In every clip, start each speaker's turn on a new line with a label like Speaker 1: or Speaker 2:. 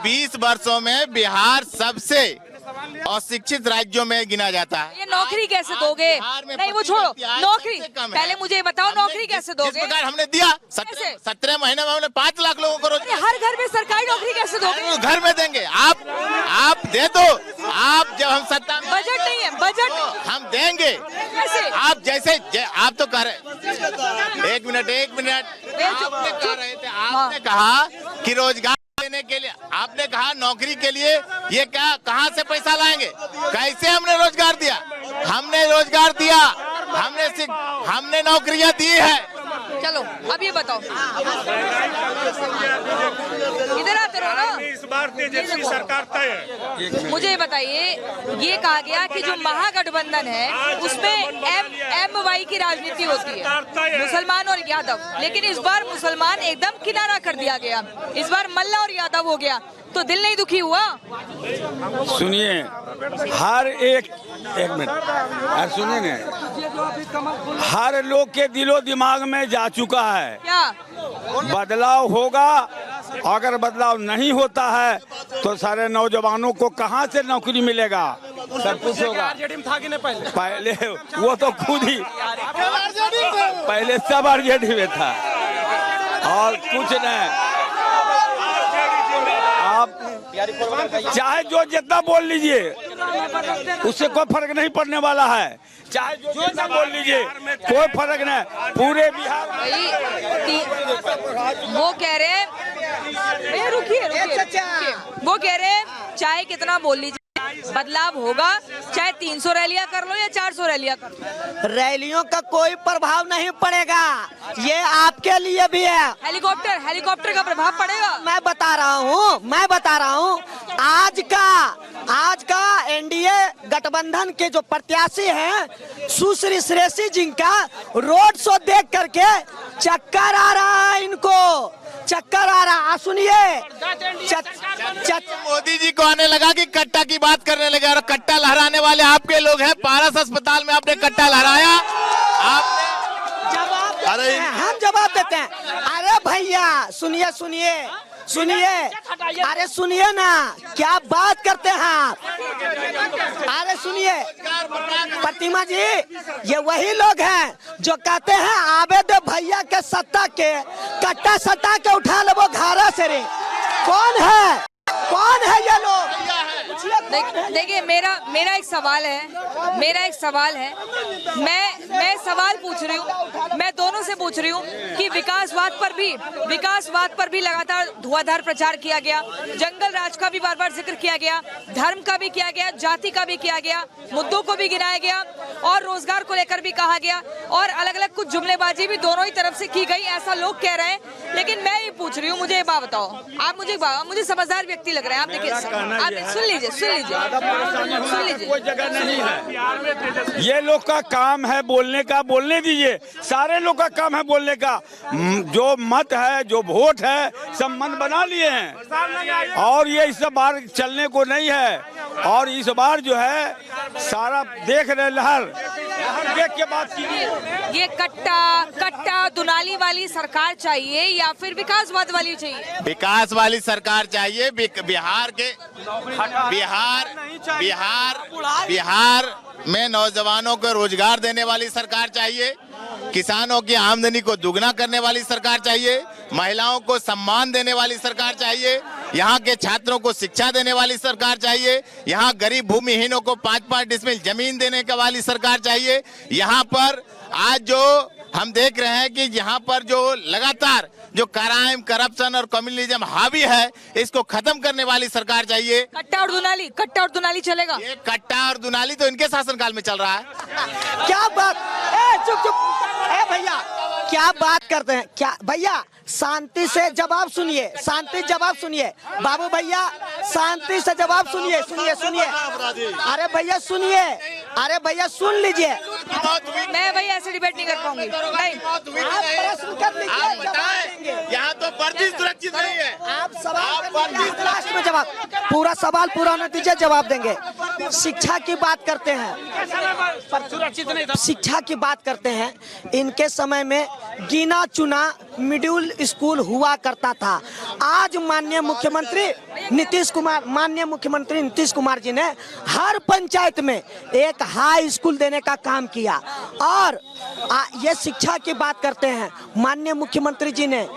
Speaker 1: 20 वर्षों में बिहार सबसे अशिक्षित राज्यों में गिना जाता है।
Speaker 2: ये नौकरी कैसे दोगे? नहीं वो छोड़ो, नौकरी पहले मुझे ये बताओ, नौकरी कैसे दोगे?
Speaker 1: जिस प्रकार हमने दिया 17 महीने में हमने 5 लाख लोगों को रोजगार।
Speaker 2: हर घर में सरकारी नौकरी कैसे दोगे?
Speaker 1: घर में देंगे, आप दे दो। आप जब हम सत्ता में,
Speaker 2: बजट नहीं है, बजट
Speaker 1: हम देंगे
Speaker 2: कैसे?
Speaker 1: आप जैसे आप तो कह रहे, एक मिनट आपने कह रहे थे, आपने कहा कि रोजगार देने के लिए, आपने कहा नौकरी के लिए ये क्या, कहाँ से पैसा लाएंगे? कैसे हमने रोजगार दिया? हमने रोजगार दिया, हमने नौकरियां दी है।
Speaker 2: चलो अब ये बताओ, इधर आते रहो ना।
Speaker 3: इस बार तेजस्वी सरकार तय है।
Speaker 2: मुझे ये बताइए, ये कहा गया कि जो महागठबंधन है उसमें MY की राजनीति होती है, मुसलमान और यादव, लेकिन इस बार मुसलमान एकदम किनारा कर दिया गया, इस बार मल्ला और यादव हो गया, तो दिल नहीं दुखी हुआ?
Speaker 4: सुनिए, हर एक मिनट सुनिए न, हर लोग के दिलो दिमाग में जा चुका है
Speaker 2: क्या
Speaker 4: बदलाव होगा। अगर बदलाव नहीं होता है तो सारे नौजवानों को कहां से नौकरी मिलेगा? सब कुछ होगा। पहले वो तो खुद ही पहले सब आरजेडी में था और कुछ नहीं। आप चाहे जो जितना बोल लीजिए, उससे कोई फर्क नहीं पड़ने वाला है। चाहे जो जितना बोल लीजिए, कोई फर्क नहीं। पूरे बिहार
Speaker 2: वो कह रहे, रुकिए, वो कह रहे चाहे कितना बोल लीजिए बदलाव होगा, चाहे 300 रैलियां कर लो या 400 रैलियां कर लो,
Speaker 5: रैलियों का कोई प्रभाव नहीं पड़ेगा। ये आपके लिए भी है।
Speaker 2: हेलीकॉप्टर का प्रभाव पड़ेगा।
Speaker 5: मैं बता रहा हूँ आज का एनडीए गठबंधन के जो प्रत्याशी हैं, सुश्री श्रेयसी जी का रोड शो देख करके चक्कर आ रहा है, इनको चक्कर आ रहा। सुनिए,
Speaker 1: मोदी जी को आने लगा कि कट्टा की बात करने लगे, और कट्टा लहराने वाले आपके लोग हैं। पारस अस्पताल में आपने कट्टा लहराया, आपने
Speaker 5: हम जवाब देते हैं। अरे भैया सुनिए, अरे सुनिए ना, क्या बात करते हैं आप? अरे सुनिए प्रतिमा जी, ये वही लोग हैं जो कहते हैं आवेद भैया के सत्ता के कट्टा सत्ता के उठा ले वो घारा से रे। कौन है ये लोग?
Speaker 2: देखिए मेरा एक सवाल है, मैं सवाल पूछ रही हूँ, मैं दोनों से पूछ रही हूँ कि विकासवाद पर भी लगातार धुआंधार प्रचार किया गया, जंगल राज का भी बार बार जिक्र किया गया, धर्म का भी किया गया, जाति का भी किया गया, मुद्दों को भी गिनाया गया और रोजगार को लेकर भी कहा गया, और अलग अलग कुछ जुमलेबाजी भी दोनों ही तरफ से की गई, ऐसा लोग कह रहे हैं। लेकिन मैं ये पूछ रही हूँ, मुझे ये बात बताओ, आप मुझे समझदार व्यक्ति लग रहे हैं, आप देखिए, आप सुन लीजिए।
Speaker 4: कोई जगह नहीं है। ये लोग का काम है बोलने का, बोलने दीजिए। सारे लोग का काम है बोलने का। जो मत है, जो वोट है, सब मन बना लिए हैं, और ये इस बार चलने को नहीं है। और इस बार जो है सारा देख रहे लहर देख के बात कीजिए।
Speaker 2: ये कट्टा दुनाली वाली सरकार चाहिए या फिर विकासवाद वाली चाहिए?
Speaker 1: विकास वाली सरकार चाहिए। बिहार में नौजवानों को रोजगार देने वाली सरकार चाहिए, किसानों की आमदनी को दुगना करने वाली सरकार चाहिए, महिलाओं को सम्मान देने वाली सरकार चाहिए, यहाँ के छात्रों को शिक्षा देने वाली सरकार चाहिए, यहाँ गरीब भूमिहीनों को 5-5 डिसमिल जमीन देने का वाली सरकार चाहिए। यहाँ पर आज जो हम देख रहे हैं कि यहाँ पर जो लगातार जो क्राइम, करप्शन और कम्युनलिज्म हावी है, इसको खत्म करने वाली सरकार चाहिए।
Speaker 2: कट्टा और दुनाली चलेगा?
Speaker 1: ये कट्टा और दुनाली तो इनके शासनकाल में चल रहा है।
Speaker 5: क्या बात? चुप भैया, क्या बात करते हैं? क्या भैया, शांति से जवाब सुनिए, बाबू भैया शांति से जवाब सुनिए। अरे भैया सुन लीजिए।
Speaker 2: मैं भैया ऐसे डिबेट नहीं कर पाऊंगी।
Speaker 5: प्रश्न कर लीजिए,
Speaker 1: यहाँ तो वर्दी सुरक्षित नहीं है।
Speaker 5: आप सवाल लास्ट में जवाब, पूरा सवाल पूरा होने दीजिए, जवाब देंगे। शिक्षा की बात करते हैं,
Speaker 4: सुरक्षित नहीं था।
Speaker 5: शिक्षा की बात करते हैं, इनके समय में गिना चुना मिडिल स्कूल हुआ करता था। आज माननीय मुख्यमंत्री नीतीश कुमार जी ने हर पंचायत में एक हाई स्कूल देने का काम किया। और ये शिक्षा की बात करते हैं, माननीय मुख्यमंत्री जी ने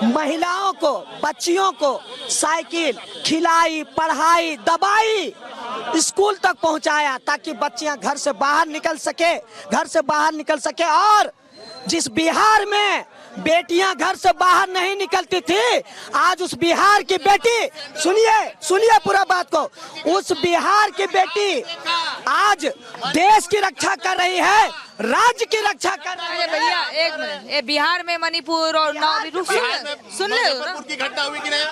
Speaker 5: महिलाओं को, बच्चियों को साइकिल खिलाई, पढ़ाई, दवाई स्कूल तक पहुंचाया ताकि बच्चियां घर से बाहर निकल सके। और जिस बिहार में बेटियां घर से बाहर नहीं निकलती थी, आज उस बिहार की बेटी, सुनिए पूरा बात को, उस बिहार की बेटी आज देश की रक्षा कर रही है, राज्य की रक्षा कर रही है।
Speaker 2: भैया एक मिनट, ये बिहार में मणिपुर और सुन ले
Speaker 1: की घटना हुई कि नहीं?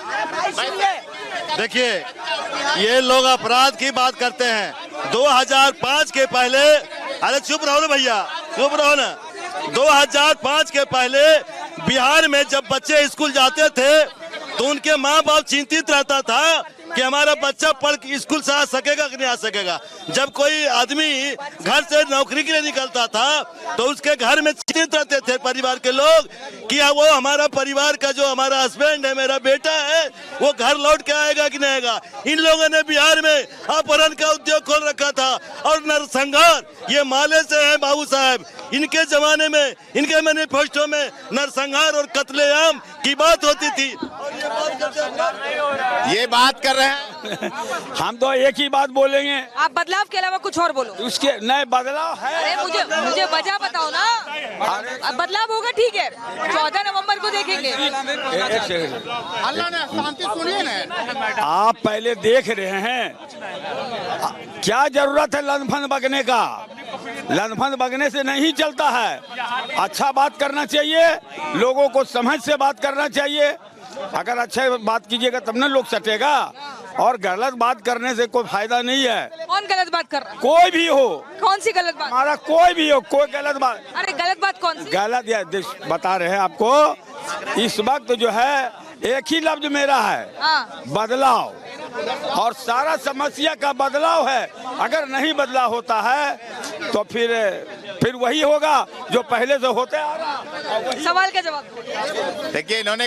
Speaker 6: देखिए, ये लोग अपराध की बात करते हैं। 2005 के पहले, अरे चुप रहो ना भैया, चुप रहो ना। 2005 के पहले बिहार में जब बच्चे स्कूल जाते थे तो उनके माँ बाप चिंतित रहता था कि हमारा बच्चा पढ़ के स्कूल से आ सकेगा कि नहीं आ सकेगा। जब कोई आदमी घर से नौकरी के लिए निकलता था तो उसके घर में चिंतित रहते थे परिवार के लोग कि वो हमारा परिवार का जो हमारा हस्बैंड है, मेरा बेटा है, वो घर लौट के आएगा कि नहीं आएगा। इन लोगों ने बिहार में अपहरण का उद्योग खोल रखा था और नरसंहार, ये माले से है बाबू साहब, इनके जमाने में, इनके मैनिफेस्टो में नरसंहार और कत्लेआम की बात होती थी।
Speaker 1: ये बात कर रहे हैं।
Speaker 4: हम तो एक ही बात बोलेंगे,
Speaker 2: आप बदलाव के अलावा कुछ और बोलो।
Speaker 4: उसके नए बदलाव है।
Speaker 2: अरे मुझे वजह बताओ ना। अब बदलाव होगा, ठीक है, 14 नवंबर को देखेंगे।
Speaker 1: अल्लाह ने शांति सुनिए ना।
Speaker 4: आप पहले देख रहे हैं, क्या जरूरत है लंदफंद बगने का? लंदफंद बगने से नहीं चलता है। अच्छा बात करना चाहिए, लोगों को समझ से बात करना चाहिए। अगर अच्छे बात कीजिएगा तब ना लोग सटेगा, और गलत बात करने से कोई फायदा नहीं है।
Speaker 2: कौन गलत बात कर रहा है?
Speaker 4: कोई भी हो,
Speaker 2: कौन सी गलत बात?
Speaker 4: हमारा कोई भी हो, कोई गलत बात।
Speaker 2: अरे गलत बात कौन सी?
Speaker 4: गलत या बता रहे हैं आपको, इस वक्त जो है एक ही लफ्ज मेरा है,
Speaker 2: हाँ।
Speaker 4: बदलाव। और सारा समस्या का बदलाव है। अगर नहीं बदलाव होता है तो फिर वही होगा जो पहले से होते आ रहा।
Speaker 2: सवाल का जवाब।
Speaker 1: देखिए, इन्होंने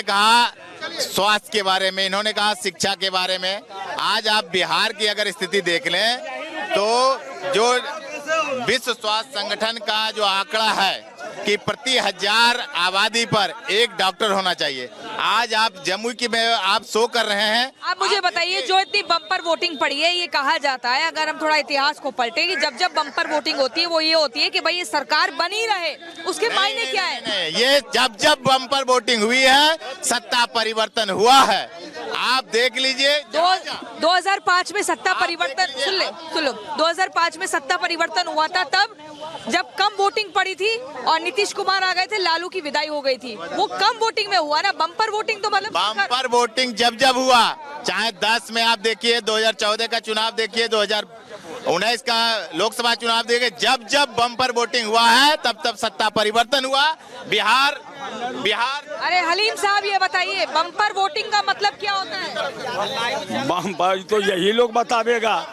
Speaker 1: कहा स्वास्थ्य के बारे में, इन्होंने कहा शिक्षा के बारे में। आज आप बिहार की अगर स्थिति देख लें तो जो विश्व स्वास्थ्य संगठन का जो आंकड़ा है कि प्रति 1000 आबादी पर एक डॉक्टर होना चाहिए, आज आप जमुई की में आप शो कर रहे हैं।
Speaker 2: आप मुझे बताइए, जो इतनी बम्पर वोटिंग पड़ी है, ये कहा जाता है, अगर हम थोड़ा इतिहास को पलटे, कि जब बम्पर वोटिंग होती है वो ये होती है कि भाई ये सरकार बनी रहे, उसके मायने क्या है?
Speaker 1: नहीं, ये जब बम्पर वोटिंग हुई है, सत्ता परिवर्तन हुआ है। आप देख लीजिए,
Speaker 2: 2005 में सत्ता परिवर्तन, सुन लो 2005 में सत्ता परिवर्तन हुआ था, तब जब कम वोटिंग पड़ी थी और नीतीश कुमार आ गए थे, लालू की विदाई हो गई थी। वो कम वोटिंग में हुआ ना, बम्पर वोटिंग तो मतलब
Speaker 1: बम्पर वोटिंग जब हुआ, चाहे 10 में आप देखिए, 2014 का चुनाव देखिए, 2019 का लोकसभा चुनाव देखिए, जब बम्पर वोटिंग हुआ है तब सत्ता परिवर्तन हुआ। बिहार।
Speaker 2: अरे हलीम साहब, ये बताइए बम्पर वोटिंग का मतलब क्या होता है?
Speaker 4: बम्पर तो यही लोग बतावेगा,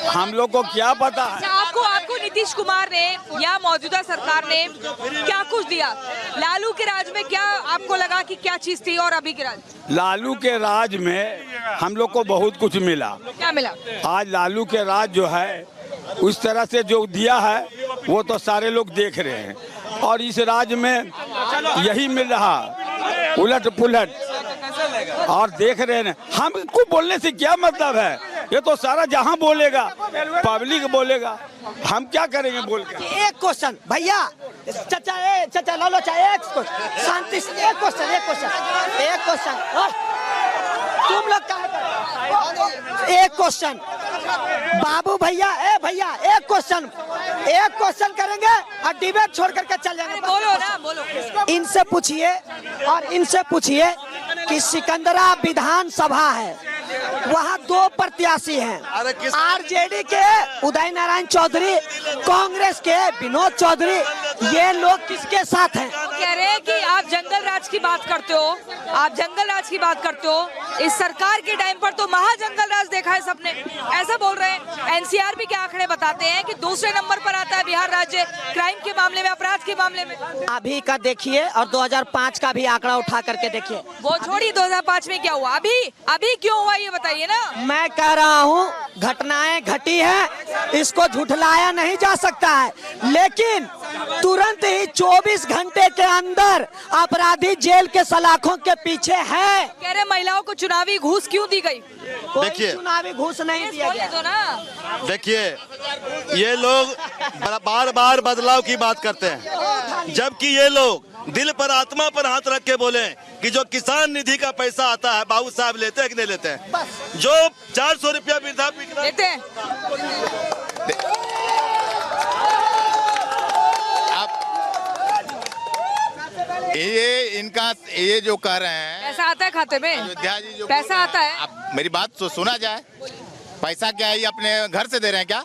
Speaker 4: हम लोग को क्या पता है।
Speaker 2: आपको नीतीश कुमार ने या मौजूदा सरकार ने क्या कुछ दिया? लालू के राज में क्या आपको लगा कि क्या चीज थी, और अभी के राज?
Speaker 4: लालू के राज में हम लोग को बहुत कुछ मिला।
Speaker 2: क्या मिला? आज
Speaker 4: लालू के राज जो है, उस तरह से जो दिया है वो तो सारे लोग देख रहे हैं, और इस राज्य में यही मिल रहा, उलट पुलट, और देख रहे हैं। हमको बोलने से क्या मतलब है? ये तो सारा जहां बोलेगा, पब्लिक बोलेगा, हम क्या करेंगे बोल के?
Speaker 5: एक क्वेश्चन भैया, चाचा लो चाहे एक क्वेश्चन, शांति से एक क्वेश्चन तुम लोग क्या? एक क्वेश्चन बाबू भैया, एक क्वेश्चन करेंगे और डिबेट छोड़ करके चल जाएंगे।
Speaker 2: बोलो ना, बोलो।
Speaker 5: इनसे पूछिए कि सिकंदरा विधानसभा है, वहाँ 2 प्रत्याशी हैं।
Speaker 6: अरे किस-
Speaker 5: आरजेडी के उदय नारायण चौधरी, कांग्रेस के विनोद चौधरी, ये लोग किसके साथ हैं?
Speaker 2: कह रहे हैं कि आप जंगल राज की बात करते हो, आप जंगल राज की बात करते हो। इस सरकार के टाइम पर तो महाजंगल राज देखा है सबने, ऐसा बोल रहे हैं। एनसीआरबी के आंकड़े बताते हैं कि दूसरे नंबर पर आता है बिहार राज्य क्राइम के मामले में, अपराध के मामले में।
Speaker 5: अभी का देखिए और 2005 का भी आंकड़ा उठा करके देखिए।
Speaker 2: वो छोड़ी 2005 में क्या हुआ, अभी क्यों हुआ ये बताइए ना।
Speaker 5: मैं कह रहा हूँ घटनाएं घटी है, इसको झुठलाया नहीं जा सकता है, लेकिन तुरंत ही 24 घंटे के अंदर अपराधी जेल के सलाखों के पीछे है।
Speaker 2: कह रहे महिलाओं को चुनावी घूस क्यों दी गई?
Speaker 5: कोई
Speaker 6: देखिए।
Speaker 5: चुनावी घूस नहीं दिया
Speaker 2: बोलने
Speaker 5: गया।
Speaker 2: दो ना।
Speaker 6: देखिए, ये लोग बार बार बदलाव की बात करते हैं, जबकि ये लोग दिल पर आत्मा पर हाथ रख के बोले कि जो किसान निधि का पैसा आता है बाबू साहब लेते हैं कि नहीं लेते हैं? जो 400 रुपया वृद्धा पेंशन
Speaker 2: लेते हैं।
Speaker 1: ये जो कह रहे हैं
Speaker 2: पैसा आता है खाते में,
Speaker 1: अयोध्या जी जो
Speaker 2: पैसा
Speaker 1: बोल रहे
Speaker 2: आता
Speaker 1: हैं,
Speaker 2: है।
Speaker 1: अब मेरी बात तो सुना जाए। पैसा क्या है, ये अपने घर से दे रहे हैं क्या?